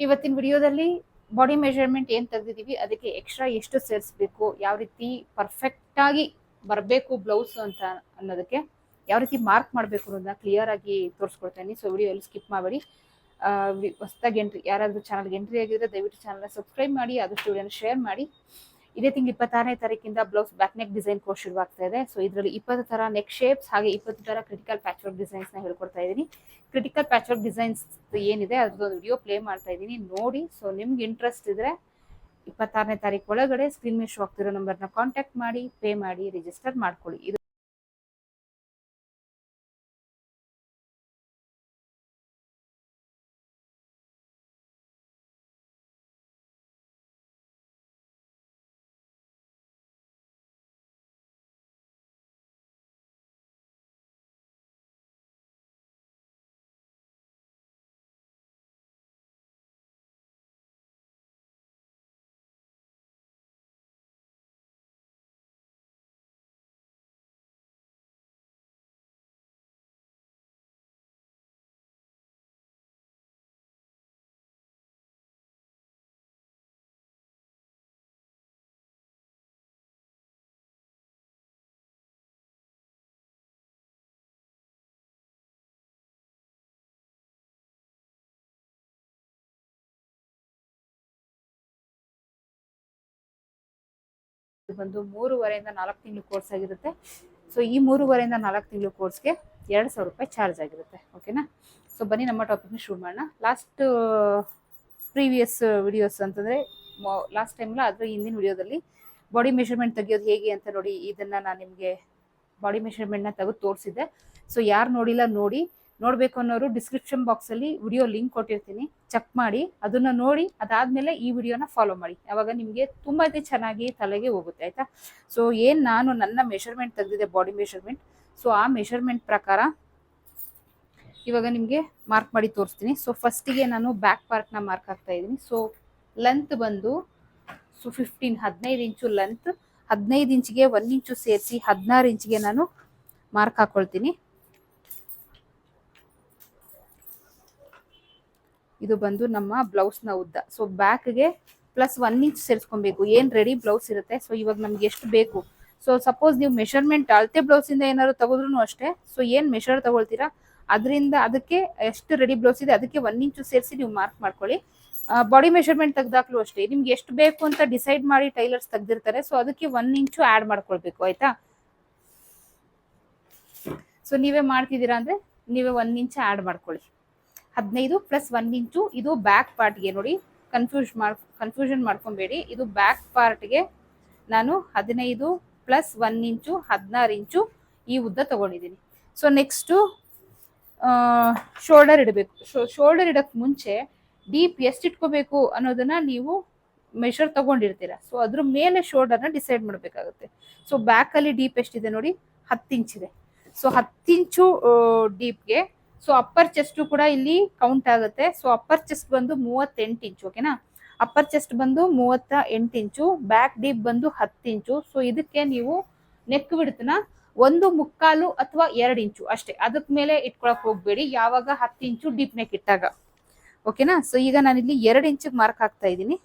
ಇವತ್ತಿನ ವಿಡಿಯೋದಲ್ಲಿ body measurement ಏನು ತೆಗೆದಿದ್ದೀವಿ, ಅದಕ್ಕೆ ಎಕ್ಸ್ಟ್ರಾ ಎಷ್ಟು ಸೇರಿಸ್ಬೇಕು, ಯಾವ ರೀತಿ ಪರ್ಫೆಕ್ಟ್ ಆಗಿ ಬರಬೇಕು ಬ್ಲೌಸ್ ಅಂತ ಅನ್ನೋದಕ್ಕೆ ಯಾವ ರೀತಿ ಮಾರ್ಕ್ ಮಾಡಬೇಕು ಅನ್ನೋದನ್ನ ಕ್ಲಿಯರ್ ಆಗಿ ತೋರಿಸ್ಕೊಡ್ತೀನಿ. ಸೊ ವಿಡಿಯೋ ಎಲ್ಲಿ ಸ್ಕಿಪ್ ಮಾಡಬೇಡಿ. ಹೊಸದಾಗಿ ಎಂಟ್ರಿ ಯಾರಾದರೂ ಚಾನಲ್ಗೆ ಎಂಟ್ರಿ ಆಗಿದ್ರೆ ದಯವಿಟ್ಟು ಚಾನಲ್ನ ಸಬ್ಸ್ಕ್ರೈಬ್ ಮಾಡಿ, ಆದಷ್ಟು ವಿಡಿಯೋನ ಶೇರ್ ಮಾಡಿ. ಇದೇ ತಿಂಗಳು 26ನೇ ತಾರೀಕಿಂದ blouse back neck design course ಶುರುವಾಗ್ತಾ ಇದೆ. ಸೊ ಇದರಲ್ಲಿ 20 ಥರ ನೆಕ್ ಶೇಪ್ಸ್ ಹಾಗೆ 20 ಥರ ಕ್ರಿಟಿಕಲ್ ಪ್ಯಾಚ್ ವರ್ಕ್ ಡಿಸೈನ್ಸ್ನ ಹೇಳ್ಕೊಡ್ತಾ ಇದ್ದೀನಿ. ಕ್ರಿಟಿಕಲ್ ಪ್ಯಾಚ್ ವರ್ಕ್ ಡಿಸೈನ್ಸ್ ಏನಿದೆ ಅದ್ರದ್ದೊಂದು ವಿಡಿಯೋ ಪ್ಲೇ ಮಾಡ್ತಾ ಇದ್ದೀನಿ, ನೋಡಿ. ಸೊ ನಿಮ್ಗೆ ಇಂಟ್ರೆಸ್ಟ್ ಇದ್ರೆ 26ನೇ ತಾರೀಕು ಒಳಗಡೆ ಸ್ಕ್ರೀನ್ ಮೇಲೆ ಶೋ ಆಗ್ತಿರೋ ನಂಬರ್ನ ಕಾಂಟ್ಯಾಕ್ಟ್ ಮಾಡಿ, ಪೇ ಮಾಡಿ, ರಿಜಿಸ್ಟರ್ ಮಾಡ್ಕೊಳ್ಳಿ. ಇದು ಬಂದು 3.5 ಇಂದ 4 ತಿಂಗಳು ಕೋರ್ಸ್ ಆಗಿರುತ್ತೆ. ಸೊ ಈ 3.5 ಇಂದ 4 ತಿಂಗಳು ಕೋರ್ಸ್ಗೆ 2,000 ರೂಪಾಯಿ ಚಾರ್ಜ್ ಆಗಿರುತ್ತೆ. ಓಕೆನಾ? ಸೊ ಬನ್ನಿ ನಮ್ಮ ಟಾಪಿಕ್ನ ಶುರು ಮಾಡೋಣ. ಪ್ರೀವಿಯಸ್ ವಿಡಿಯೋಸ್ ಅಂತಂದರೆ ಲಾಸ್ಟ್ ಟೈಮ್ಲ ಅದರ ಹಿಂದಿನ ವಿಡಿಯೋದಲ್ಲಿ ಬಾಡಿ ಮೆಷರ್ಮೆಂಟ್ ತೆಗಿಯೋದು ಹೇಗೆ ಅಂತ ನೋಡಿ. ಇದನ್ನು ನಾನು ನಿಮಗೆ ಬಾಡಿ ಮೆಷರ್ಮೆಂಟ್ನ ತೆಗೆದು ತೋರಿಸಿದ್ದೆ. ಸೊ ಯಾರು ನೋಡಿಲ್ಲ ನೋಡಿ, ನೋಡಬೇಕು ಅನ್ನೋರು ಡಿಸ್ಕ್ರಿಪ್ಷನ್ ಬಾಕ್ಸಲ್ಲಿ ವಿಡಿಯೋ ಲಿಂಕ್ ಕೊಟ್ಟಿರ್ತೀನಿ, ಚೆಕ್ ಮಾಡಿ, ಅದನ್ನು ನೋಡಿ. ಅದಾದಮೇಲೆ ಈ ವಿಡಿಯೋನ ಫಾಲೋ ಮಾಡಿ, ಆವಾಗ ನಿಮಗೆ ತುಂಬ ಚೆನ್ನಾಗಿ ತಲೆಗೆ ಹೋಗುತ್ತೆ, ಆಯಿತಾ? ಸೊ ಏನು ನಾನು ನನ್ನ ಮೆಷರ್ಮೆಂಟ್ ತೆಗೆದಿದ್ದೆ ಬಾಡಿ ಮೆಷರ್ಮೆಂಟ್, ಸೊ ಆ ಮೆಷರ್ಮೆಂಟ್ ಪ್ರಕಾರ ಇವಾಗ ನಿಮಗೆ ಮಾರ್ಕ್ ಮಾಡಿ ತೋರಿಸ್ತೀನಿ. ಸೊ ಫಸ್ಟಿಗೆ ನಾನು ಬ್ಯಾಕ್ ಪಾರ್ಟ್ನ ಮಾರ್ಕ್ ಹಾಕ್ತಾ ಇದ್ದೀನಿ. ಸೊ ಲೆಂತ್ ಬಂದು 15 ಇಂಚು ಲೆಂತ್, 15 ಇಂಚಿಗೆ 1 ಇಂಚು ಸೇರಿಸಿ 16 ಇಂಚಿಗೆ ನಾನು ಮಾರ್ಕ್ ಹಾಕೊಳ್ತೀನಿ. ಇದು ಬಂದು ನಮ್ಮ ಬ್ಲೌಸ್ನ ಉದ್ದ. ಸೊ ಬ್ಯಾಕ್ಗೆ ಪ್ಲಸ್ 1 ಇಂಚ್ ಸೇರಿಸ್ಕೊಬೇಕು, ಏನು ರೆಡಿ ಬ್ಲೌಸ್ ಇರುತ್ತೆ. ಸೊ ಇವಾಗ ನಮ್ಗೆ ಎಷ್ಟು ಬೇಕು, ಸೊ ಸಪೋಸ್ ನೀವು ಮೆಷರ್ಮೆಂಟ್ ಅಳತೆ ಬ್ಲೌಸಿಂದ ಏನಾದ್ರು ತಗೋದ್ರೂ ಅಷ್ಟೇ. ಸೊ ಏನು ಮೆಷರ್ ತಗೊಳ್ತೀರಾ ಅದರಿಂದ ಅದಕ್ಕೆ ಎಷ್ಟು ರೆಡಿ ಬ್ಲೌಸ್ ಇದೆ ಅದಕ್ಕೆ 1 ಇಂಚು ಸೇರಿಸಿ ನೀವು ಮಾರ್ಕ್ ಮಾಡ್ಕೊಳ್ಳಿ. ಬಾಡಿ ಮೆಷರ್ಮೆಂಟ್ ತೆಗ್ದಾಕ್ಲು ಅಷ್ಟೇ, ನಿಮ್ಗೆ ಎಷ್ಟು ಬೇಕು ಅಂತ ಡಿಸೈಡ್ ಮಾಡಿ ಟೈಲರ್ಸ್ ತೆಗ್ದಿರ್ತಾರೆ. ಸೊ ಅದಕ್ಕೆ 1 ಇಂಚು ಆ್ಯಡ್ ಮಾಡ್ಕೊಳ್ಬೇಕು, ಆಯ್ತಾ? ಸೊ ನೀವೇ ಮಾಡ್ತಿದ್ದೀರಾ ಅಂದರೆ ನೀವೇ 1 ಇಂಚ್ ಆ್ಯಡ್ ಮಾಡ್ಕೊಳ್ಳಿ. 15 ಪ್ಲಸ್ 1 ಇಂಚು ಇದು ಬ್ಯಾಕ್ ಪಾರ್ಟ್ಗೆ ನೋಡಿ, ಕನ್ಫ್ಯೂಷನ್ ಮಾಡ್ಕೊಬೇಡಿ. ಇದು ಬ್ಯಾಕ್ ಪಾರ್ಟ್ಗೆ ನಾನು 15 ಪ್ಲಸ್ 1 ಇಂಚು 16 ಇಂಚು ಈ ಉದ್ದ ತಗೊಂಡಿದ್ದೀನಿ. ಸೊ ನೆಕ್ಸ್ಟು ಶೋಲ್ಡರ್ ಇಡಬೇಕು. ಶೋಲ್ಡರ್ ಇಡೋಕ್ಕೆ ಮುಂಚೆ ಡೀಪ್ ಎಷ್ಟು ಇಟ್ಕೋಬೇಕು ಅನ್ನೋದನ್ನ ನೀವು ಮೆಷರ್ ತಗೊಂಡಿರ್ತೀರ. ಸೊ ಅದ್ರ ಮೇಲೆ ಶೋಲ್ಡರ್ನ ಡಿಸೈಡ್ ಮಾಡಬೇಕಾಗುತ್ತೆ. ಸೊ ಬ್ಯಾಕಲ್ಲಿ ಡೀಪ್ ಎಷ್ಟಿದೆ ನೋಡಿ, 10 ಇಂಚಿದೆ. ಸೊ 10 ಇಂಚು ಡೀಪ್ಗೆ ಸೊ ಅಪ್ಪರ್ ಚೆಸ್ಟು ಕೂಡ ಇಲ್ಲಿ ಕೌಂಟ್ ಆಗುತ್ತೆ. ಸೊ ಅಪ್ಪರ್ ಚೆಸ್ಟ್ ಬಂದು 38 ಇಂಚು, ಓಕೆನಾ? ಅಪ್ಪರ್ ಚೆಸ್ಟ್ ಬಂದು 38 ಇಂಚು, ಬ್ಯಾಕ್ ಡೀಪ್ ಬಂದು 10 ಇಂಚು. ಸೊ ಇದಕ್ಕೆ ನೀವು ನೆಕ್ ವಿಡ್ತ್ನ 1/4 ಅಥವಾ 2 ಇಂಚು ಅಷ್ಟೇ, ಅದಕ್ಕೆ ಮೇಲೆ ಇಟ್ಕೊಳಕ್ ಹೋಗ್ಬೇಡಿ ಯಾವಾಗ 10 ಇಂಚು ಡೀಪ್ ನೆಕ್ ಇಟ್ಟಾಗ, ಓಕೆನಾ? ಸೊ ಈಗ ನಾನಿಲ್ಲಿ 2 ಇಂಚಿಗೆ ಮಾರ್ಕ್ ಹಾಕ್ತಾ ಇದ್ದೀನಿ.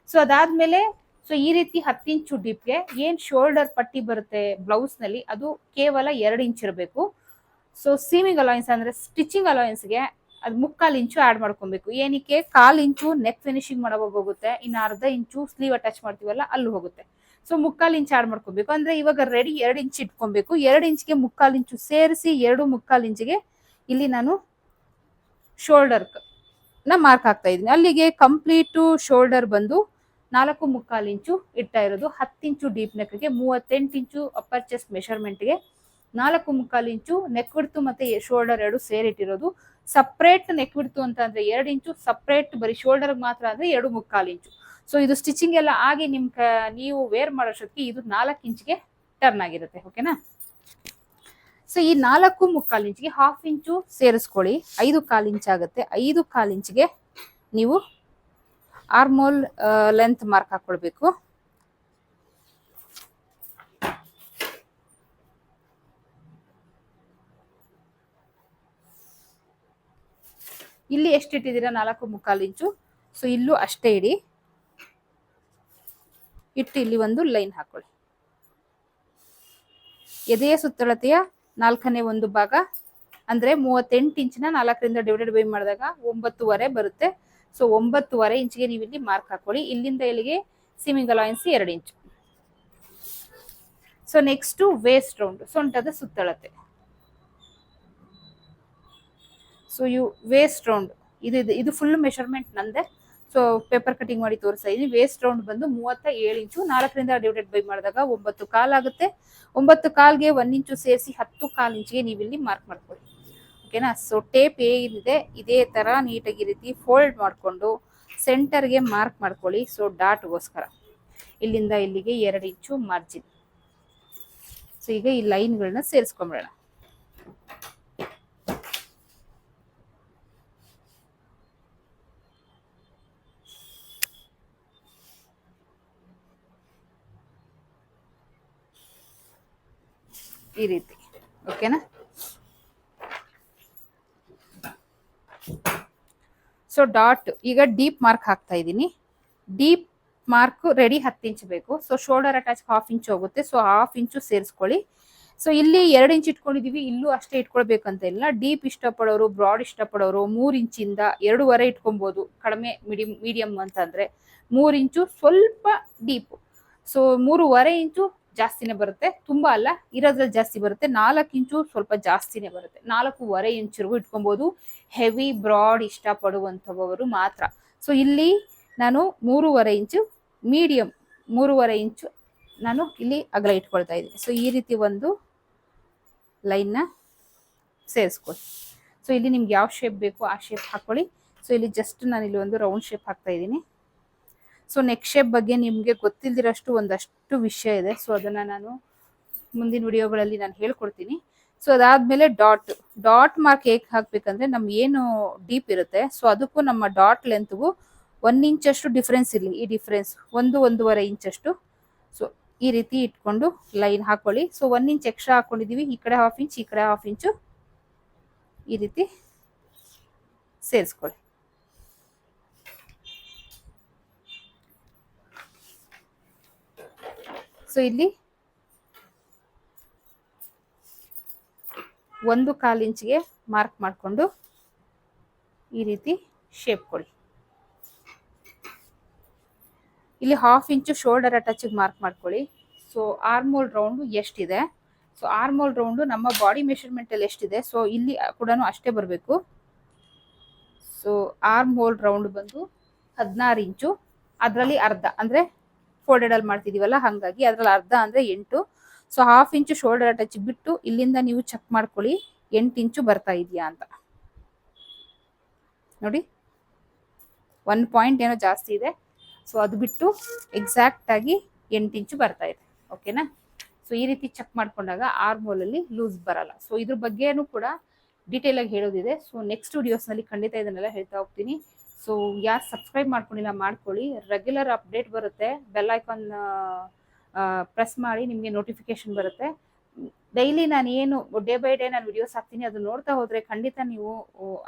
ಸೊ ಅದಾದ್ಮೇಲೆ ಸೊ ಈ ರೀತಿ 10 ಇಂಚು ಡೀಪ್ಗೆ ಏನು ಶೋಲ್ಡರ್ ಪಟ್ಟಿ ಬರುತ್ತೆ ಬ್ಲೌಸ್ನಲ್ಲಿ ಅದು ಕೇವಲ 2 ಇಂಚ್ ಇರಬೇಕು. ಸೊ ಸೀಮಿಂಗ್ ಅಲೌಯನ್ಸ್ ಅಂದರೆ ಸ್ಟಿಚಿಂಗ್ ಅಲೌಯನ್ಸ್ಗೆ ಅದು 3/4 ಇಂಚು ಆ್ಯಡ್ ಮಾಡ್ಕೊಬೇಕು. ಏನಕ್ಕೆ? 1/4 ಇಂಚು ನೆಕ್ ಫಿನಿಶಿಂಗ್ ಮಾಡೋವಾಗ ಹೋಗುತ್ತೆ, ಇನ್ನು 1/2 ಇಂಚು ಸ್ಲೀವ್ ಅಟ್ಯಾಚ್ ಮಾಡ್ತೀವಲ್ಲ ಅಲ್ಲಿ ಹೋಗುತ್ತೆ. ಸೊ 3/4 ಇಂಚ್ ಆ್ಯಡ್ ಮಾಡ್ಕೊಬೇಕು. ಅಂದರೆ ಇವಾಗ ರೆಡಿ 2 ಇಂಚ್ ಇಟ್ಕೊಬೇಕು. 2 ಇಂಚ್ಗೆ 3/4 ಇಂಚು ಸೇರಿಸಿ 2/4 ಇಂಚಿಗೆ ಇಲ್ಲಿ ನಾನು ಶೋಲ್ಡರ್ನ ಮಾರ್ಕ್ ಹಾಕ್ತಾ ಇದ್ದೀನಿ. ಅಲ್ಲಿಗೆ ಕಂಪ್ಲೀಟು ಶೋಲ್ಡರ್ ಬಂದು 4/4 ಇಂಚು ಇಡ್ತಾ ಇರೋದು. 10 ಇಂಚು ಡೀಪ್ ನೆಕ್ಗೆ 38 ಇಂಚು ಅಪ್ಪರ್ ಚೆಸ್ಟ್ ಮೆಷರ್ಮೆಂಟ್ಗೆ 4/4 ಇಂಚು ನೆಕ್ ವಿಡ್ತು ಮತ್ತು ಶೋಲ್ಡರ್ 2 ಸೇರಿಟ್ಟಿರೋದು. ಸಪ್ರೇಟ್ ನೆಕ್ ವಿಡ್ತು ಅಂತ ಅಂದರೆ 2 ಇಂಚು, ಸಪ್ರೇಟ್ ಬರೀ ಶೋಲ್ಡರ್ಗೆ ಮಾತ್ರ ಅಂದರೆ 2/4 ಇಂಚು. ಸೊ ಇದು ಸ್ಟಿಚಿಂಗ್ ಎಲ್ಲ ಆಗಿ ನೀವು ವೇರ್ ಮಾಡೋಷ್ಟೊತ್ತಿಗೆ ಇದು 4 ಇಂಚಿಗೆ ಟರ್ನ್ ಆಗಿರುತ್ತೆ, ಓಕೆನಾ? ಸೊ ಈ 4/4 ಇಂಚಿಗೆ 1/2 ಇಂಚು ಸೇರಿಸ್ಕೊಳ್ಳಿ, 5/4 ಇಂಚ್ ಆಗುತ್ತೆ. 5/4 ಇಂಚಿಗೆ ನೀವು ಆರ್ಮೋಲ್ ಲೆಂತ್ ಮಾರ್ಕ್ ಹಾಕೊಳ್ಬೇಕು. ಇಲ್ಲಿ ಎಷ್ಟು ಇಟ್ಟಿದ್ದೀರಾ 4.25 ಇಂಚು. ಸೊ ಇಲ್ಲೂ ಅಷ್ಟೇ ಇಡಿ, ಇಟ್ಟು ಇಲ್ಲಿ ಒಂದು ಲೈನ್ ಹಾಕೊಳ್ಳಿ. ಎದೆಯ ಸುತ್ತಳತೆಯ 4/1 ಭಾಗ ಅಂದ್ರೆ 38 ಇಂಚಿನ 4ರಿಂದ ಡಿವೈಡೆಡ್ ಬೈ ಮಾಡಿದಾಗ 9.5 ಬರುತ್ತೆ. ಸೊ 9.5 ಇಂಚಿಗೆ ನೀವು ಇಲ್ಲಿ ಮಾರ್ಕ್ ಹಾಕೊಳ್ಳಿ. ಇಲ್ಲಿಂದ ಇಲ್ಲಿಗೆ ಸೀಮಿಂಗ್ ಅಲೈನ್ಸ್ 2 ಇಂಚು. ಸೊ ನೆಕ್ಸ್ಟ್ ವೇಸ್ಟ್ ರೌಂಡ್, ಸೊಂಟದ ಸುತ್ತಳತೆ. ಸೊ ವೇಸ್ಟ್ ರೌಂಡ್ ಇದು ಫುಲ್ ಮೆಷರ್ಮೆಂಟ್ ನಂದೆ. ಸೊ ಪೇಪರ್ ಕಟಿಂಗ್ ಮಾಡಿ ತೋರಿಸ್ತಾ ಇದೀನಿ. ವೇಸ್ಟ್ ರೌಂಡ್ ಬಂದು 37 ಇಂಚು. 4ರಿಂದ ಡಿವೈಡೆಡ್ ಬೈ ಮಾಡಿದಾಗ 9.25 ಆಗುತ್ತೆ. 9.25ಗೆ 1 ಇಂಚು ಸೇರಿಸಿ 10.25 ಇಂಚಿಗೆ ನೀವು ಇಲ್ಲಿ ಮಾರ್ಕ್ ಮಾಡ್ಕೊಳ್ಳಿ. ಓಕೆನಾ. ಸೊ ಟೇಪ್ ಏನಿದೆ ಇದೇ ತರ ನೀಟಾಗಿ ರೀತಿ ಫೋಲ್ಡ್ ಮಾಡಿಕೊಂಡು ಸೆಂಟರ್ಗೆ ಮಾರ್ಕ್ ಮಾಡ್ಕೊಳ್ಳಿ. ಸೊ ಡಾಟ್ಗೋಸ್ಕರ ಇಲ್ಲಿಂದ ಇಲ್ಲಿಗೆ 2 ಇಂಚು ಮಾರ್ಜಿನ್. ಸೊ ಈಗ ಈ ಲೈನ್ಗಳನ್ನ ಸೇರಿಸ್ಕೊಂಬಿಡೋಣ. ಈ ರೀತಿ. ಓಕೆನಾ. ಸೊ ಡಾಟ್ ಈಗ ಡೀಪ್ ಮಾರ್ಕ್ ಹಾಕ್ತಾ ಇದ್ದೀನಿ. ಡೀಪ್ ಮಾರ್ಕ್ ರೆಡಿ 10 ಇಂಚ್ ಬೇಕು. ಸೊ ಶೋಲ್ಡರ್ ಅಟ್ಯಾಚ್ 1/2 ಇಂಚ್ ಹೋಗುತ್ತೆ. ಸೊ 1/2 ಇಂಚು ಸೇರಿಸ್ಕೊಳ್ಳಿ. ಸೊ ಇಲ್ಲಿ 2 ಇಂಚ್ ಇಟ್ಕೊಂಡಿದೀವಿ, ಇಲ್ಲೂ ಅಷ್ಟೇ ಇಟ್ಕೊಳ್ಬೇಕಂತ ಇಲ್ಲ. ಡೀಪ್ ಇಷ್ಟಪಡೋರು, ಬ್ರಾಡ್ ಇಷ್ಟಪಡೋರು 3 ಇಂಚಿಂದ 2.5 ಇಟ್ಕೊಬಹುದು. ಕಡಿಮೆ ಮೀಡಿಯಂ ಅಂತಂದ್ರೆ 3 ಇಂಚು ಸ್ವಲ್ಪ ಡೀಪ್. ಸೊ 3.5 ಇಂಚು ಜಾಸ್ತಿನೇ ಬರುತ್ತೆ, ತುಂಬಾ ಅಲ್ಲ, ಇರೋದ್ರಲ್ಲಿ ಜಾಸ್ತಿ ಬರುತ್ತೆ. 4 ಇಂಚು ಸ್ವಲ್ಪ ಜಾಸ್ತಿನೇ ಬರುತ್ತೆ. 4.5 ಇಂಚ್ವರೆಗೂ ಇಟ್ಕೊಬಹುದು. ಹೆವಿ ಬ್ರಾಡ್ ಇಷ್ಟಪಡುವಂಥವರು ಮಾತ್ರ. ಸೊ ಇಲ್ಲಿ ನಾನು 3.5 ಇಂಚು ಮೀಡಿಯಂ 3.5 ಇಂಚು ನಾನು ಇಲ್ಲಿ ಅಗಲ ಇಟ್ಕೊಳ್ತಾ ಇದ್ದೀನಿ. ಸೊ ಈ ರೀತಿ ಒಂದು ಲೈನ್ನ ಸೇರಿಸ್ಕೊಳ್ಳಿ. ಸೊ ಇಲ್ಲಿ ನಿಮ್ಗೆ ಯಾವ ಶೇಪ್ ಬೇಕು ಆ ಶೇಪ್ ಹಾಕೊಳ್ಳಿ. ಸೊ ಇಲ್ಲಿ ಜಸ್ಟ್ ನಾನು ಇಲ್ಲಿ ಒಂದು ರೌಂಡ್ ಶೇಪ್ ಹಾಕ್ತಾ ಇದ್ದೀನಿ. ಸೊ ನೆಕ್ ಶೇಪ್ ಬಗ್ಗೆ ನಿಮಗೆ ಗೊತ್ತಿಲ್ದಿರೋಷ್ಟು ಒಂದಷ್ಟು ವಿಷಯ ಇದೆ. ಸೊ ಅದನ್ನ ನಾನು ಮುಂದಿನ ವಿಡಿಯೋಗಳಲ್ಲಿ ನಾನು ಹೇಳ್ಕೊಡ್ತೀನಿ. ಸೊ ಅದಾದ್ಮೇಲೆ ಡಾಟ್ ಮಾರ್ಕ್ ಹೇಗೆ ಹಾಕ್ಬೇಕಂದ್ರೆ ನಮ್ಗೆ ಏನು ಡೀಪ್ ಇರುತ್ತೆ ಸೊ ಅದಕ್ಕೂ ನಮ್ಮ ಡಾಟ್ ಲೆಂತ್ಗೂ 1 ಇಂಚಷ್ಟು ಡಿಫ್ರೆನ್ಸ್ ಇರಲಿ. ಈ ಡಿಫ್ರೆನ್ಸ್ 1.5 ಇಂಚಷ್ಟು. ಸೊ ಈ ರೀತಿ ಇಟ್ಕೊಂಡು ಲೈನ್ ಹಾಕೊಳ್ಳಿ. ಸೊ 1 ಇಂಚ್ ಎಕ್ಸ್ಟ್ರಾ ಹಾಕೊಂಡಿದೀವಿ. ಈ ಕಡೆ 1/2 ಇಂಚ್, ಈ ಕಡೆ 1/2 ಇಂಚು ಈ ರೀತಿ ಸೇರಿಸ್ಕೊಳ್ಳಿ. ಸೊ ಇಲ್ಲಿ 1/4 ಇಂಚಿಗೆ ಮಾರ್ಕ್ ಮಾಡಿಕೊಂಡು ಈ ರೀತಿ ಶೇಪ್ ಕೊಡಿ. ಇಲ್ಲಿ 1/2 ಇಂಚು ಶೋಲ್ಡರ್ ಅಟ್ಯಾಚಿಗೆ ಮಾರ್ಕ್ ಮಾಡ್ಕೊಳ್ಳಿ. ಸೊ ಆರ್ಮ್ ಹೋಲ್ ರೌಂಡ್ ಎಷ್ಟಿದೆ, ಸೊ ಆರ್ಮ್ ಹೋಲ್ ರೌಂಡ್ ನಮ್ಮ ಬಾಡಿ ಮೆಷರ್ಮೆಂಟ್ ಅಲ್ಲಿ ಎಷ್ಟಿದೆ ಸೊ ಇಲ್ಲಿ ಕೂಡ ಅಷ್ಟೇ ಬರಬೇಕು. ಸೊ ಆರ್ಮ್ ಹೋಲ್ ರೌಂಡ್ ಬಂದು 16 ಇಂಚು. ಅದರಲ್ಲಿ ಅರ್ಧ ಅಂದ್ರೆ ಫೋಲ್ಡೆಡ್ ಅಲ್ಲಿ ಮಾಡ್ತಿದೀವಲ್ಲ, ಹಾಗಾಗಿ ಅದ್ರಲ್ಲಿ ಅರ್ಧ ಅಂದ್ರೆ 8. ಸೊ 1/2 ಇಂಚು ಶೋಲ್ಡರ್ ಅಟ್ಯಾಚ್ ಬಿಟ್ಟು ಇಲ್ಲಿಂದ ನೀವು ಚೆಕ್ ಮಾಡ್ಕೊಳ್ಳಿ 8 ಇಂಚು ಬರ್ತಾ ಇದೆಯಾ ಅಂತ ನೋಡಿ. 1 ಪಾಯಿಂಟ್ ಏನೋ ಜಾಸ್ತಿ ಇದೆ. ಸೊ ಅದು ಬಿಟ್ಟು ಎಕ್ಸಾಕ್ಟ್ ಆಗಿ 8 ಇಂಚು ಬರ್ತಾ ಇದೆ. ಓಕೆನಾ. ಸೊ ಈ ರೀತಿ ಚೆಕ್ ಮಾಡ್ಕೊಂಡಾಗ ಆರ್ಮ್ ಹೋಲ್ ಅಲ್ಲಿ ಲೂಸ್ ಬರಲ್ಲ. ಸೊ ಇದ್ರ ಬಗ್ಗೆನೂ ಕೂಡ ಡೀಟೇಲ್ ಆಗಿ ಹೇಳೋದಿದೆ. ಸೊ ನೆಕ್ಸ್ಟ್ ವಿಡಿಯೋಸ್ ನಲ್ಲಿ ಖಂಡಿತ ಇದನ್ನೆಲ್ಲ ಹೇಳ್ತಾ ಹೋಗ್ತೀನಿ. ಸೊ ಯಾರು ಸಬ್ಸ್ಕ್ರೈಬ್ ಮಾಡ್ಕೊಂಡಿಲ್ಲ ಮಾಡ್ಕೊಳ್ಳಿ. ರೆಗ್ಯುಲರ್ ಅಪ್ಡೇಟ್ ಬರುತ್ತೆ. ಬೆಲ್ ಐಕಾನ್ ಪ್ರೆಸ್ ಮಾಡಿ, ನಿಮಗೆ ನೋಟಿಫಿಕೇಶನ್ ಬರುತ್ತೆ. ಡೈಲಿ ನಾನು ಏನು ಡೇ ಬೈ ಡೇ ನಾನು ವಿಡಿಯೋಸ್ ಹಾಕ್ತೀನಿ ಅದು ನೋಡ್ತಾ ಹೋದ್ರೆ ಖಂಡಿತ ನೀವು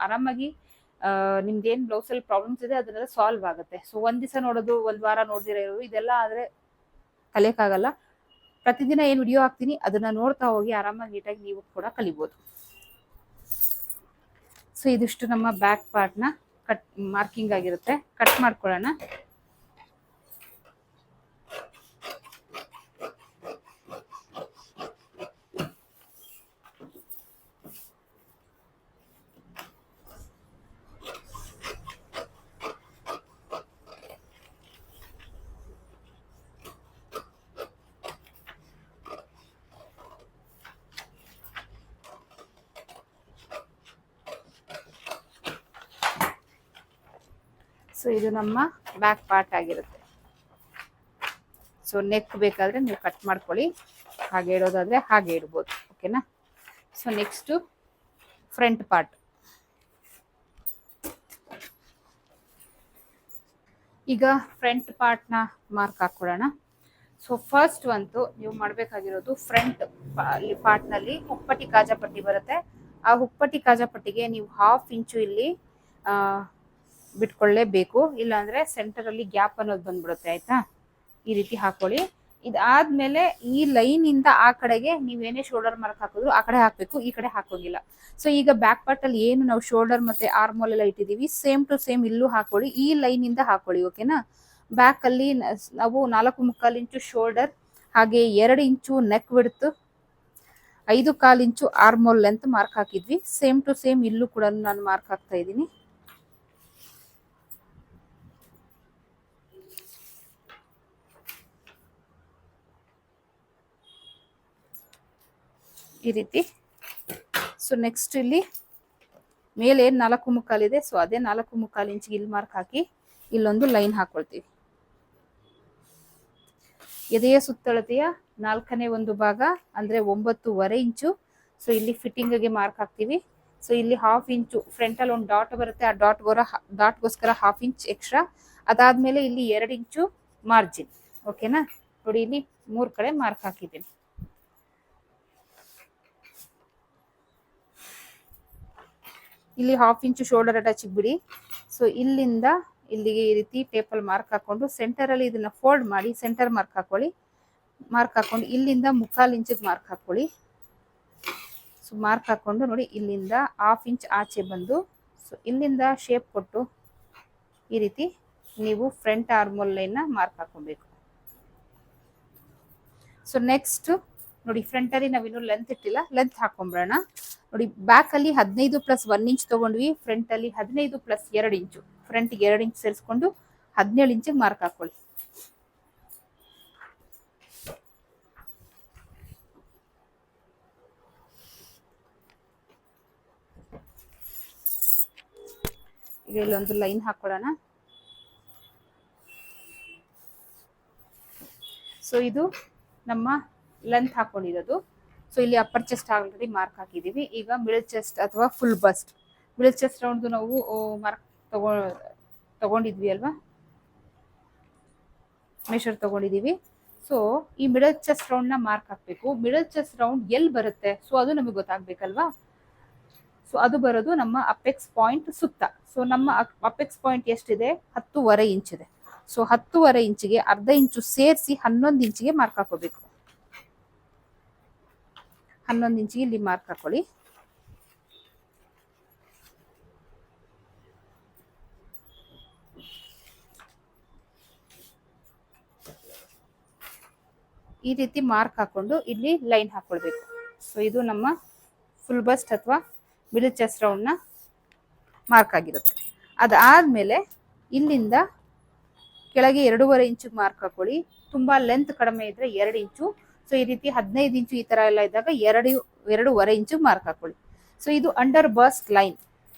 ಆರಾಮಾಗಿ ನಿಮ್ದೇನು ಬ್ಲೌಸಲ್ಲಿ ಪ್ರಾಬ್ಲಮ್ಸ್ ಇದೆ ಅದನ್ನೆಲ್ಲ ಸಾಲ್ವ್ ಆಗುತ್ತೆ. ಸೊ ಒಂದ್ ದಿವಸ ನೋಡೋದು, ಒಂದ್ ವಾರ ನೋಡ್ದಿರ ಇರೋದು ಇದೆಲ್ಲ ಆದ್ರೆ ಕಲಿಯಕ್ಕಾಗಲ್ಲ. ಪ್ರತಿದಿನ ಏನು ವಿಡಿಯೋ ಹಾಕ್ತೀನಿ ಅದನ್ನ ನೋಡ್ತಾ ಹೋಗಿ ಆರಾಮಾಗಿ ನೀಟಾಗಿ ನೀವು ಕೂಡ ಕಲಿಬೋದು. ಸೊ ಇದಿಷ್ಟು ನಮ್ಮ ಬ್ಯಾಕ್ ಪಾರ್ಟ್ನ ಕಟ್ ಮಾರ್ಕಿಂಗ್ ಆಗಿರುತ್ತೆ. ಕಟ್ ಮಾಡ್ಕೊಳ್ಳೋಣ. ಸೊ ಇದು ನಮ್ಮ ಬ್ಯಾಕ್ ಪಾರ್ಟ್ ಆಗಿರುತ್ತೆ. ಸೊ ನೆಕ್ ಬೇಕಾದ್ರೆ ನೀವು ಕಟ್ ಮಾಡ್ಕೊಳ್ಳಿ, ಹಾಗೆ ಇಡೋದಾದ್ರೆ ಹಾಗೆ ಇಡ್ಬೋದು. ಓಕೆನಾ. So next front part. ಈಗ ಫ್ರಂಟ್ ಪಾರ್ಟ್ನ ಮಾರ್ಕ್ ಹಾಕೊಳ್ಳೋಣ. ಸೊ ಫಸ್ಟ್ ಅಂತೂ ನೀವು ಮಾಡಬೇಕಾಗಿರೋದು ಫ್ರಂಟ್ ಪಾರ್ಟ್ನಲ್ಲಿ ಹುಕ್ಕಪಟ್ಟಿ ಕಾಜಾಪಟ್ಟಿ ಬರುತ್ತೆ. ಆ ಹುಕ್ಕಪಟ್ಟಿ ಕಾಜಾಪಟ್ಟಿಗೆ ನೀವು 1/2 ಇಂಚು ಇಲ್ಲಿ ಬಿಟ್ಕೊಳ್ಳೇಬೇಕು, ಇಲ್ಲಾಂದ್ರೆ ಸೆಂಟರಲ್ಲಿ ಗ್ಯಾಪ್ ಅನ್ನೋದು ಬಂದ್ಬಿಡುತ್ತೆ. ಆಯ್ತಾ, ಈ ರೀತಿ ಹಾಕೊಳ್ಳಿ. ಇದಾದ್ಮೇಲೆ ಈ ಲೈನ್ ಇಂದ ಆ ಕಡೆಗೆ ನೀವೇನೇ ಶೋಲ್ಡರ್ ಮಾರ್ಕ್ ಹಾಕಿದ್ರು ಆ ಕಡೆ ಹಾಕ್ಬೇಕು, ಈ ಕಡೆ ಹಾಕೋಗಿಲ್ಲ. ಸೊ ಈಗ ಬ್ಯಾಕ್ ಪಾರ್ಟ್ ಅಲ್ಲಿ ಏನು ನಾವು ಶೋಲ್ಡರ್ ಮತ್ತೆ ಆರ್ಮೋಲ್ ಎಲ್ಲ ಇಟ್ಟಿದೀವಿ, ಸೇಮ್ ಟು ಸೇಮ್ ಇಲ್ಲೂ ಹಾಕೊಳ್ಳಿ, ಈ ಲೈನ್ ಇಂದ ಹಾಕೊಳ್ಳಿ. ಓಕೆನಾ, ಬ್ಯಾಕ್ ಅಲ್ಲಿ ನಾವು 4.25 ಇಂಚು ಶೋಲ್ಡರ್, ಹಾಗೆ 2 ಇಂಚು ನೆಕ್ ವಿಡ್ತ್, 5.25 ಇಂಚು ಆರ್ಮೋಲ್ ಲೆಂತ್ ಮಾರ್ಕ್ ಹಾಕಿದ್ವಿ. ಸೇಮ್ ಟು ಸೇಮ್ ಇಲ್ಲೂ ಕೂಡ ನಾನು ಮಾರ್ಕ್ ಹಾಕ್ತಾ ಇದ್ದೀನಿ. ಈ ರೀತಿ. ಸೊ ನೆಕ್ಸ್ಟ್ ಇಲ್ಲಿ ಮೇಲೆ 4.25 ಇದೆ, ಸೊ ಅದೇ 4.25 ಇಂಚಿಗೆ ಇಲ್ಲಿ ಮಾರ್ಕ್ ಹಾಕಿ ಇಲ್ಲೊಂದು ಲೈನ್ ಹಾಕೊಳ್ತೀವಿ. ಎದೆಯ ಸುತ್ತಳತೆಯ 4ನೇ ಒಂದು ಭಾಗ ಅಂದ್ರೆ 9.25 ಇಂಚು. ಸೊ ಇಲ್ಲಿ ಫಿಟ್ಟಿಂಗ್ಗೆ ಮಾರ್ಕ್ ಹಾಕ್ತೀವಿ. ಸೊ ಇಲ್ಲಿ 1/2 ಇಂಚು ಫ್ರಂಟ್ ಅಲ್ಲಿ ಒಂದು ಡಾಟ್ ಬರುತ್ತೆ, ಆ ಡಾಟ್ಗೋಸ್ಕರ 1/2 ಇಂಚ್ ಎಕ್ಸ್ಟ್ರಾ. ಅದಾದ್ಮೇಲೆ ಇಲ್ಲಿ 2 ಇಂಚು ಮಾರ್ಜಿನ್. ಓಕೆನಾ, ನೋಡಿ ಇಲ್ಲಿ 3 ಕಡೆ ಮಾರ್ಕ್ ಹಾಕಿದ್ದೀನಿ. ಇಲ್ಲಿ 1/2 ಇಂಚು ಶೋಲ್ಡರ್ ಅಟ್ಯಾಚ್ ಬಿಡಿ. ಸೊ ಇಲ್ಲಿಂದ ಇಲ್ಲಿಗೆ ಈ ರೀತಿ ಟೇಪಲ್ಲಿ ಮಾರ್ಕ್ ಹಾಕೊಂಡು ಸೆಂಟರ್ ಅಲ್ಲಿ ಇದನ್ನ ಫೋಲ್ಡ್ ಮಾಡಿ ಸೆಂಟರ್ ಮಾರ್ಕ್ ಹಾಕೊಳ್ಳಿ. ಮಾರ್ಕ್ ಹಾಕೊಂಡು ಇಲ್ಲಿಂದ 3/4 ಇಂಚಿಗೆ ಮಾರ್ಕ್ ಹಾಕೊಳ್ಳಿ. ಸೊ ಮಾರ್ಕ್ ಹಾಕೊಂಡು ನೋಡಿ ಇಲ್ಲಿಂದ 1/2 ಇಂಚ್ ಆಚೆ ಬಂದು, ಸೊ ಇಲ್ಲಿಂದ ಶೇಪ್ ಕೊಟ್ಟು ಈ ರೀತಿ ನೀವು ಫ್ರಂಟ್ ಆರ್ಮೋಲ್ ಲೈನ್ ನ ಮಾರ್ಕ್ ಹಾಕೊಬೇಕು. ಸೊ ನೆಕ್ಸ್ಟ್ ನೋಡಿ ಫ್ರಂಟ್ ಅಲ್ಲಿ ನಾವಿನ್ನು ಲೆಂತ್ ಇಟ್ಟಿಲ್ಲ, ಲೆಂತ್ ಹಾಕೊಂಡ್ಬಿಡೋಣ. ನೋಡಿ ಬ್ಯಾಕ್ ಅಲ್ಲಿ 15 + 1 ಇಂಚ್ ತಗೊಂಡ್ವಿ, ಫ್ರಂಟ್ ಅಲ್ಲಿ 15 + 2 ಇಂಚು, ಫ್ರಂಟ್ 2 ಇಂಚ್ ಸೇರಿಸ್ಕೊಂಡು 17 ಇಂಚಿಗೆ ಮಾರ್ಕ್ ಹಾಕೊಳ್ಳಿ. ಈಗ ಇಲ್ಲೊಂದು ಲೈನ್ ಹಾಕೊಳ್ಳೋಣ. ಸೊ ಇದು ನಮ್ಮ ಲೆಂತ್ ಹಾಕೊಂಡಿರೋದು. ಸೊ ಇಲ್ಲಿ ಅಪ್ಪರ್ ಚೆಸ್ಟ್ ಆಲ್ರೆಡಿ ಮಾರ್ಕ್ ಹಾಕಿದೀವಿ. ಈಗ ಮಿಡಲ್ ಚೆಸ್ಟ್ ಅಥವಾ full bust, middle chest round ನಾವು ಮಾರ್ಕ್ ತಗೊಂಡಿದ್ವಿ ಅಲ್ವಾ, ಮೆಷರ್ ತಗೊಂಡಿದೀವಿ. ಸೊ ಈ ಮಿಡಲ್ ಚೆಸ್ಟ್ ರೌಂಡ್ ನ ಮಾರ್ಕ್ ಹಾಕ್ಬೇಕು. ಮಿಡಲ್ ಚೆಸ್ಟ್ ರೌಂಡ್ ಎಲ್ಲಿ ಬರುತ್ತೆ ಸೊ ಅದು ನಮಗೆ ಗೊತ್ತಾಗ್ಬೇಕಲ್ವಾ. ಸೊ ಅದು ಬರೋದು ನಮ್ಮ ಅಪೆಕ್ಸ್ ಪಾಯಿಂಟ್ ಸುತ್ತ. ಸೊ ನಮ್ಮ ಅಪೆಕ್ಸ್ ಪಾಯಿಂಟ್ ಎಷ್ಟಿದೆ, 10.25 ಇಂಚ್ ಇದೆ. ಸೊ 10.25 ಇಂಚಿಗೆ ಅರ್ಧ ಇಂಚು ಸೇರಿಸಿ 11 ಇಂಚಿಗೆ ಮಾರ್ಕ್ ಹಾಕೋಬೇಕು. 11 ಇಂಚಿಗೆ ಇಲ್ಲಿ ಮಾರ್ಕ್ ಹಾಕೊಳ್ಳಿ. ಈ ರೀತಿ ಮಾರ್ಕ್ ಹಾಕೊಂಡು ಇಲ್ಲಿ ಲೈನ್ ಹಾಕೊಳ್ಬೇಕು. ಸೊ ಇದು ನಮ್ಮ ಫುಲ್ ಬಸ್ಟ್ ಅಥವಾ ಮಿಡಲ್ ಚೆಸ್ಟ್ ರೌಂಡ್ ನ ಮಾರ್ಕ್ ಆಗಿರುತ್ತೆ. ಅದಾದ್ಮೇಲೆ ಇಲ್ಲಿಂದ ಕೆಳಗೆ 2.25 ಇಂಚಿಗೆ ಮಾರ್ಕ್ ಹಾಕೊಳ್ಳಿ. ತುಂಬಾ ಲೆಂತ್ ಕಡಿಮೆ ಇದ್ರೆ 2 ಇಂಚು. ಸೊ ಈ ರೀತಿ 15 ಇಂಚು ಈ ತರ ಎಲ್ಲ ಇದ್ದಾಗ 2.25 ಇಂಚಿಗೆ ಮಾರ್ಕ್ ಹಾಕೊಳ್ಳಿ. ಸೊ ಇದು ಅಂಡರ್ ಬಸ್ಟ್ ಲೈನ್.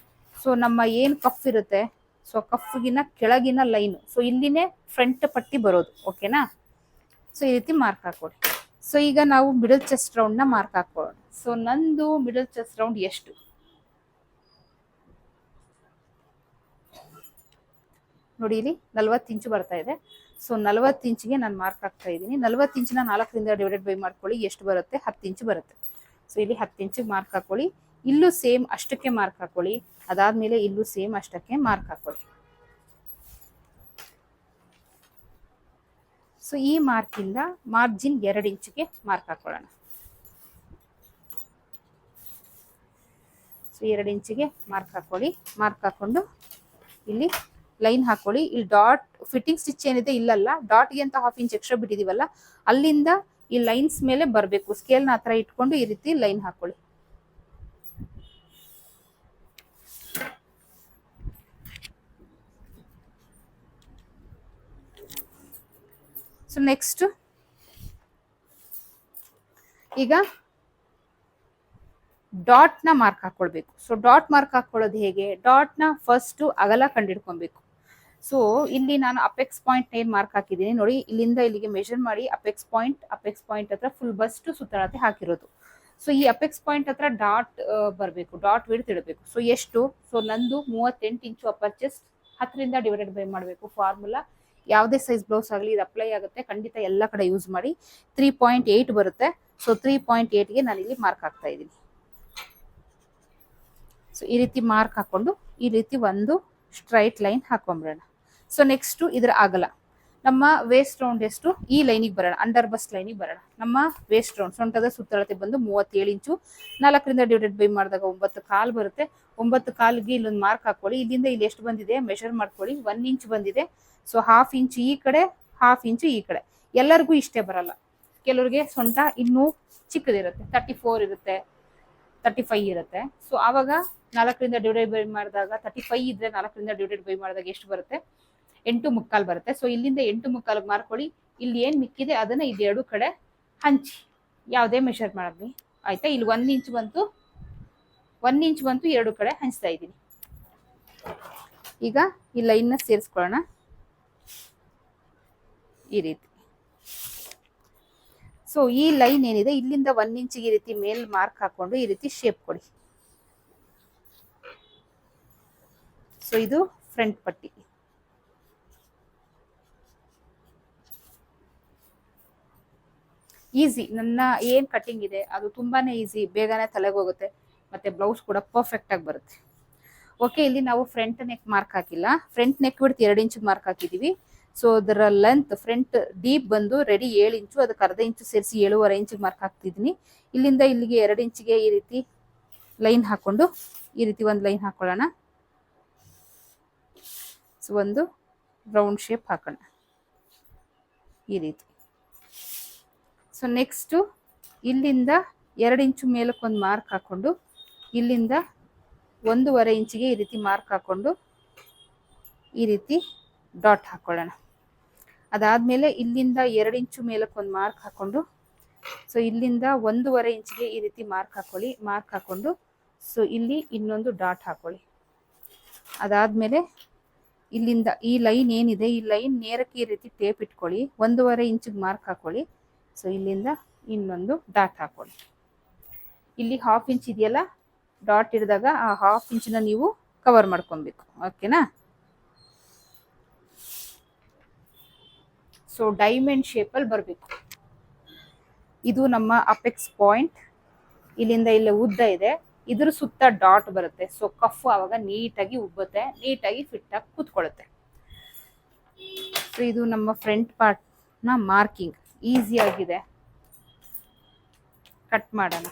ಸೊ ನಮ್ಮ ಏನ್ ಕಫ್ ಇರುತ್ತೆ, ಸೊ ಕಫ್ಗಿನ ಕೆಳಗಿನ ಲೈನ್, ಸೊ ಇಲ್ಲಿನೇ ಫ್ರಂಟ್ ಪಟ್ಟಿ ಬರೋದು. ಓಕೆನಾ, ಸೊ ಈ ರೀತಿ ಮಾರ್ಕ್ ಹಾಕೊಳ್ಳಿ. ಸೊ ಈಗ ನಾವು ಮಿಡಲ್ ಚೆಸ್ಟ್ ರೌಂಡ್ ನ ಮಾರ್ಕ್ ಹಾಕೊಳ್ಳೋಣ. ಸೊ ನಂದು ಮಿಡಲ್ ಚೆಸ್ಟ್ ರೌಂಡ್ ಎಷ್ಟು, ನೋಡಿ ಇಲ್ಲಿ 40 ಇಂಚು ಬರ್ತಾ ಇದೆ. ಸೊ 40 ಇಂಚಿಗೆ ನಾನು ಮಾರ್ಕ್ ಹಾಕ್ತಾ ಇದ್ದೀನಿ. 40 ಇಂಚಿನ 4ರಿಂದ ಡಿವೈಡೆಡ್ ಬೈ ಮಾಡ್ಕೊಳ್ಳಿ, ಎಷ್ಟು ಬರುತ್ತೆ, 10 ಇಂಚು ಬರುತ್ತೆ. ಸೊ ಇಲ್ಲಿ 10 ಇಂಚಿಗೆ ಮಾರ್ಕ್ ಹಾಕೊಳ್ಳಿ. ಇಲ್ಲೂ ಸೇಮ್ ಅಷ್ಟಕ್ಕೆ ಮಾರ್ಕ್ ಹಾಕೊಳ್ಳಿ. ಅದಾದ್ಮೇಲೆ ಇಲ್ಲೂ ಸೇಮ್ ಅಷ್ಟಕ್ಕೆ ಮಾರ್ಕ್ ಹಾಕೊಳ್ಳಿ. ಸೊ ಈ ಮಾರ್ಕಿಂದ ಮಾರ್ಜಿನ್ 2 ಇಂಚಿಗೆ ಮಾರ್ಕ್ ಹಾಕೊಳ್ಳೋಣ. ಸೊ 2 ಇಂಚಿಗೆ ಮಾರ್ಕ್ ಹಾಕೊಳ್ಳಿ. ಮಾರ್ಕ್ ಹಾಕೊಂಡು ಇಲ್ಲಿ ಲೈನ್ ಹಾಕೊಳ್ಳಿ. ಇಲ್ಲಿ ಡಾಟ್ ಫಿಟ್ಟಿಂಗ್ ಸ್ಟಿಚ್ ಏನಿದೆ ಇಲ್ಲಲ್ಲ, ಡಾಟ್ಗೆ ಅಂತ 1/2 ಇಂಚ್ ಎಕ್ಸ್ಟ್ರಾ ಬಿಟ್ಟಿದೀವಲ್ಲ, ಅಲ್ಲಿಂದ ಈ ಲೈನ್ಸ್ ಮೇಲೆ ಬರಬೇಕು. ಸ್ಕೇಲ್ನ ಹತ್ರ ಇಟ್ಕೊಂಡು ಈ ರೀತಿ ಲೈನ್ ಹಾಕೊಳ್ಳಿ. ಸೊ ನೆಕ್ಸ್ಟ್ ಈಗ ಡಾಟ್ ನ ಮಾರ್ಕ್ ಹಾಕೊಳ್ಬೇಕು. ಸೊ ಡಾಟ್ ಮಾರ್ಕ್ ಹಾಕೊಳ್ಳೋದು ಹೇಗೆ, ಡಾಟ್ ನ ಫಸ್ಟ್ ಅಗಲ ಕಂಡಿಡ್ಕೊಬೇಕು. ಸೊ ಇಲ್ಲಿ ನಾನು ಅಪೆಕ್ಸ್ ಪಾಯಿಂಟ್ ಏನ್ ಮಾರ್ಕ್ ಹಾಕಿದ್ದೀನಿ ನೋಡಿ, ಇಲ್ಲಿಂದ ಇಲ್ಲಿಗೆ ಮೆಷರ್ ಮಾಡಿ ಅಪೆಕ್ಸ್ ಪಾಯಿಂಟ್ ಹತ್ರ ಫುಲ್ ಬಸ್ಟ್ ಸುತ್ತಳತೆ ಹಾಕಿರೋದು. ಸೊ ಈ ಅಪೆಕ್ಸ್ ಪಾಯಿಂಟ್ ಹತ್ರ ಡಾಟ್ ಬರಬೇಕು, ಡಾಟ್ ವಿಡ್ತ್ ಇಡಬೇಕು. ಸೊ ಎಷ್ಟು, ಸೊ ನಂದು 38 ಇಂಚು ಅಪ್ಪರ್ ಚೆಸ್ಟ್, 10ರಿಂದ ಡಿವೈಡೆಡ್ ಬೈ ಮಾಡಬೇಕು. ಫಾರ್ಮುಲಾ ಯಾವುದೇ ಸೈಜ್ ಬ್ಲೌಸ್ ಆಗಲಿ ಇದು ಅಪ್ಲೈ ಆಗುತ್ತೆ, ಖಂಡಿತ ಎಲ್ಲ ಕಡೆ ಯೂಸ್ ಮಾಡಿ. 3.8 ಬರುತ್ತೆ. ಸೊ 3.8ಗೆ ನಾನು ಇಲ್ಲಿ ಮಾರ್ಕ್ ಹಾಕ್ತಾ ಇದ್ದೀನಿ. ಸೊ ಈ ರೀತಿ ಮಾರ್ಕ್ ಹಾಕೊಂಡು ಈ ರೀತಿ ಒಂದು ಸ್ಟ್ರೈಟ್ ಲೈನ್ ಹಾಕೊಂಡ್ಬಿಡೋಣ. ಸೊ ನೆಕ್ಸ್ಟು ಇದರ ಅಗಲ ನಮ್ಮ ವೇಸ್ಟ್ ರೌಂಡ್ ಎಷ್ಟು, ಈ ಲೈನಿಗೆ ಬರೋಣ, ಅಂಡರ್ ಬಸ್ಟ್ ಲೈನಿಗೆ ಬರೋಣ. ನಮ್ಮ ವೇಸ್ಟ್ ರೌಂಡ್ ಸೊಂಟದ ಸುತ್ತಳತೆ ಬಂದು 37 ಇಂಚು. 4ರಿಂದ ಡಿವೈಡೆಡ್ ಬೈ ಮಾಡಿದಾಗ 9 ಕಾಲು ಬರುತ್ತೆ. 9 ಕಾಲಿಗೆ ಇಲ್ಲೊಂದು ಮಾರ್ಕ್ ಹಾಕೊಳ್ಳಿ. ಇಲ್ಲಿಂದ ಇಲ್ಲಿ ಎಷ್ಟು ಬಂದಿದೆ ಮೆಷರ್ ಮಾಡ್ಕೊಳ್ಳಿ. 1 ಇಂಚ್ ಬಂದಿದೆ. ಸೊ 1/2 ಇಂಚ್ ಈ ಕಡೆ, 1/2 ಇಂಚ್ ಈ ಕಡೆ. ಎಲ್ಲರಿಗೂ ಇಷ್ಟೇ ಬರಲ್ಲ, ಕೆಲವ್ರಿಗೆ ಸೊಂಟ ಇನ್ನೂ ಚಿಕ್ಕದಿರುತ್ತೆ, 34 ಇರುತ್ತೆ, 35 ಇರುತ್ತೆ. ಸೊ ಆವಾಗ 4ರಿಂದ ಡಿವೈಡ್ ಬೈ ಮಾಡಿದಾಗ 35 ಇದ್ರೆ 4ರಿಂದ ಡಿವೈಡ್ ಬೈ ಮಾಡಿದಾಗ ಎಷ್ಟು ಬರುತ್ತೆ, 8.75 ಬರುತ್ತೆ. ಸೊ ಇಲ್ಲಿಂದ 8.75 ಮಾಡ್ಕೊಳ್ಳಿ. ಇಲ್ಲಿ ಏನ್ ಮಿಕ್ಕಿದೆ ಅದನ್ನ ಇದೆರಡು ಕಡೆ ಹಂಚಿ, ಯಾವುದೇ ಮೆಷರ್ ಮಾಡಲಿ ಆಯ್ತಾ. ಇಲ್ಲಿ 1 ಇಂಚ್ ಬಂತು, 1 ಇಂಚ್ ಬಂತು, ಎರಡು ಕಡೆ ಹಂಚ್ತಾ ಇದ್ದೀನಿ. ಈಗ ಈ ಲೈನ್ ನ ಸೇರಿಸ್ಕೊಳ್ಳೋಣ ಈ ರೀತಿ. ಸೊ ಈ ಲೈನ್ ಏನಿದೆ ಇಲ್ಲಿಂದ 1 ಇಂಚಿಗೆ ಈ ರೀತಿ ಮೇಲ್ ಮಾರ್ಕ್ ಹಾಕೊಂಡು ಈ ರೀತಿ ಶೇಪ್ ಕೊಡಿ. ಸೊ ಇದು ಫ್ರಂಟ್ ಪಟ್ಟಿ. ಈಸಿ, ನನ್ನ ಏನ್ ಕಟಿಂಗ್ ಇದೆ ಅದು ತುಂಬಾನೇ ಈಸಿ, ಬೇಗನೆ ತಲೆಗೆ ಹೋಗುತ್ತೆ, ಮತ್ತೆ ಬ್ಲೌಸ್ ಕೂಡ ಪರ್ಫೆಕ್ಟ್ ಆಗಿ ಬರುತ್ತೆ. ಓಕೆ, ಇಲ್ಲಿ ನಾವು ಫ್ರಂಟ್ ನೆಕ್ ಮಾರ್ಕ್ ಹಾಕಿಲ್ಲ, ಫ್ರಂಟ್ ನೆಕ್ ಬಿಡ್ತು 2 ಇಂಚ್ ಮಾರ್ಕ್ ಹಾಕಿದೀವಿ. ಸೊ ಅದರ ಲೆಂತ್ ಫ್ರಂಟ್ ಡೀಪ್ ಬಂದು ರೆಡಿ 7 ಇಂಚು, ಅದಕ್ಕೆ ಅರ್ಧ ಇಂಚು ಸೇರಿಸಿ 7.5 ಇಂಚಿಗೆ ಮಾರ್ಕ್ ಹಾಕ್ತಿದ್ದೀನಿ. ಇಲ್ಲಿಂದ ಇಲ್ಲಿಗೆ 2 ಇಂಚಿಗೆ ಈ ರೀತಿ ಲೈನ್ ಹಾಕೊಂಡು ಈ ರೀತಿ ಒಂದು ಲೈನ್ ಹಾಕೊಳ್ಳೋಣ. ಸೊ ಒಂದು ರೌಂಡ್ ಶೇಪ್ ಹಾಕೋಣ ಈ ರೀತಿ. ಸೊ ನೆಕ್ಸ್ಟು ಇಲ್ಲಿಂದ 2 ಇಂಚು ಮೇಲಕ್ಕೊಂದು ಮಾರ್ಕ್ ಹಾಕೊಂಡು ಇಲ್ಲಿಂದ 1.5 ಇಂಚಿಗೆ ಈ ರೀತಿ ಮಾರ್ಕ್ ಹಾಕೊಂಡು ಈ ರೀತಿ ಡಾಟ್ ಹಾಕೊಳ್ಳೋಣ. ಅದಾದ್ಮೇಲೆ ಇಲ್ಲಿಂದ 2 ಇಂಚು ಮೇಲಕ್ಕೊಂದು ಮಾರ್ಕ್ ಹಾಕೊಂಡು ಸೊ ಇಲ್ಲಿಂದ 1.5 ಇಂಚಿಗೆ ಈ ರೀತಿ ಮಾರ್ಕ್ ಹಾಕೊಳ್ಳಿ. ಮಾರ್ಕ್ ಹಾಕೊಂಡು ಸೊ ಇಲ್ಲಿ ಇನ್ನೊಂದು ಡಾಟ್ ಹಾಕೊಳ್ಳಿ. ಅದಾದ್ಮೇಲೆ ಇಲ್ಲಿಂದ ಈ ಲೈನ್ ಏನಿದೆ ಈ ಲೈನ್ ನೇರಕ್ಕೆ ಈ ರೀತಿ ಟೇಪ್ ಇಟ್ಕೊಳ್ಳಿ. 1.5 ಇಂಚಿಗೆ ಮಾರ್ಕ್ ಹಾಕೊಳ್ಳಿ. ಸೊ ಇಲ್ಲಿಂದ ಇನ್ನೊಂದು ಡಾಟ್ ಹಾಕೊಳ್ಳಿ. ಇಲ್ಲಿ 1/2 ಇಂಚ್ ಇದೆಯಲ್ಲ, ಡಾಟ್ ಹಿಡಿದಾಗ ಆ 1/2 ಇಂಚನ್ನ ನೀವು ಕವರ್ ಮಾಡ್ಕೊಬೇಕು. ಓಕೆನಾ? ಸೊ ಡೈಮಂಡ್ ಶೇಪಲ್ಲಿ ಬರಬೇಕು. ಇದು ನಮ್ಮ ಅಪೆಕ್ಸ್ ಪಾಯಿಂಟ್. ಇಲ್ಲಿಂದ ಇಲ್ಲಿ ಉದ್ದ ಇದೆ, ಇದ್ರ ಸುತ್ತ ಡಾಟ್ ಬರುತ್ತೆ. ಸೊ ಕಫ್ ಆವಾಗ ನೀಟಾಗಿ ಉಬ್ಬುತ್ತೆ, ನೀಟಾಗಿ ಫಿಟ್ ಆಗಿ ಕೂತ್ಕೊಳ್ಳುತ್ತೆ. ಸೊ ಇದು ನಮ್ಮ ಫ್ರಂಟ್ ಪಾರ್ಟ್ ನ ಮಾರ್ಕಿಂಗ್. ಈಸಿ ಆಗಿದೆ, ಕಟ್ ಮಾಡೋಣ.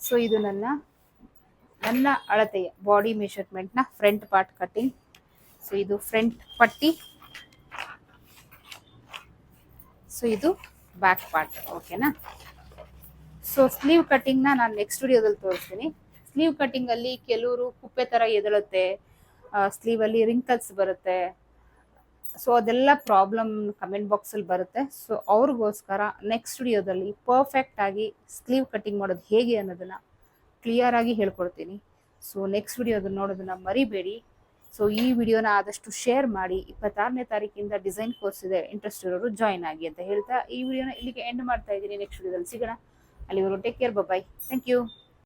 ಸೊ ಇದು ನನ್ನ ಅಳತೆಯ ಬಾಡಿ ಮೆಷರ್ಮೆಂಟ್ನ ಫ್ರಂಟ್ ಪಾರ್ಟ್ ಕಟ್ಟಿಂಗ್. ಸೊ ಇದು ಫ್ರಂಟ್ ಪಟ್ಟಿ, ಸೊ ಇದು ಬ್ಯಾಕ್ ಪಾರ್ಟ್. ಓಕೆನಾ? ಸೊ ಸ್ಲೀವ್ ಕಟ್ಟಿಂಗ್ನ ನಾನು ನೆಕ್ಸ್ಟ್ ವಿಡಿಯೋದಲ್ಲಿ ತೋರಿಸ್ತೀನಿ. ಸ್ಲೀವ್ ಕಟ್ಟಿಂಗಲ್ಲಿ ಕೆಲವರು ಕುಪ್ಪೆ ಥರ ಎದಳುತ್ತೆ, ಸ್ಲೀವಲ್ಲಿ ರಿಂಕಲ್ಸ್ ಬರುತ್ತೆ. ಸೊ ಅದೆಲ್ಲ ಪ್ರಾಬ್ಲಮ್ ಕಮೆಂಟ್ ಬಾಕ್ಸಲ್ಲಿ ಬರುತ್ತೆ. ಸೊ ಅವ್ರಿಗೋಸ್ಕರ ನೆಕ್ಸ್ಟ್ ವಿಡಿಯೋದಲ್ಲಿ ಪರ್ಫೆಕ್ಟ್ ಆಗಿ ಸ್ಲೀವ್ ಕಟ್ಟಿಂಗ್ ಮಾಡೋದು ಹೇಗೆ ಅನ್ನೋದನ್ನು ಕ್ಲಿಯರ್ ಆಗಿ ಹೇಳ್ಕೊಡ್ತೀನಿ. ಸೊ ನೆಕ್ಸ್ಟ್ ವಿಡಿಯೋ ಅದನ್ನು ನೋಡೋದನ್ನ ಮರಿಬೇಡಿ. ಸೊ ಈ ವಿಡಿಯೋನ ಆದಷ್ಟು ಶೇರ್ ಮಾಡಿ. 26ನೇ ತಾರೀಕಿಂದ ಡಿಸೈನ್ ಕೋರ್ಸ್ ಇದೆ, ಇಂಟ್ರೆಸ್ಟ್ ಇರೋರು ಜಾಯ್ನ್ ಆಗಿ ಅಂತ ಹೇಳ್ತಾ ಈ ವಿಡಿಯೋನ ಇಲ್ಲಿಗೆ ಎಂಡ್ ಮಾಡ್ತಾ ಇದ್ದೀನಿ. ನೆಕ್ಸ್ಟ್ ವಿಡಿಯೋದಲ್ಲಿ ಸಿಗೋಣ. ಅಲ್ಲಿವರೆಗೂ take care, bye, thank you.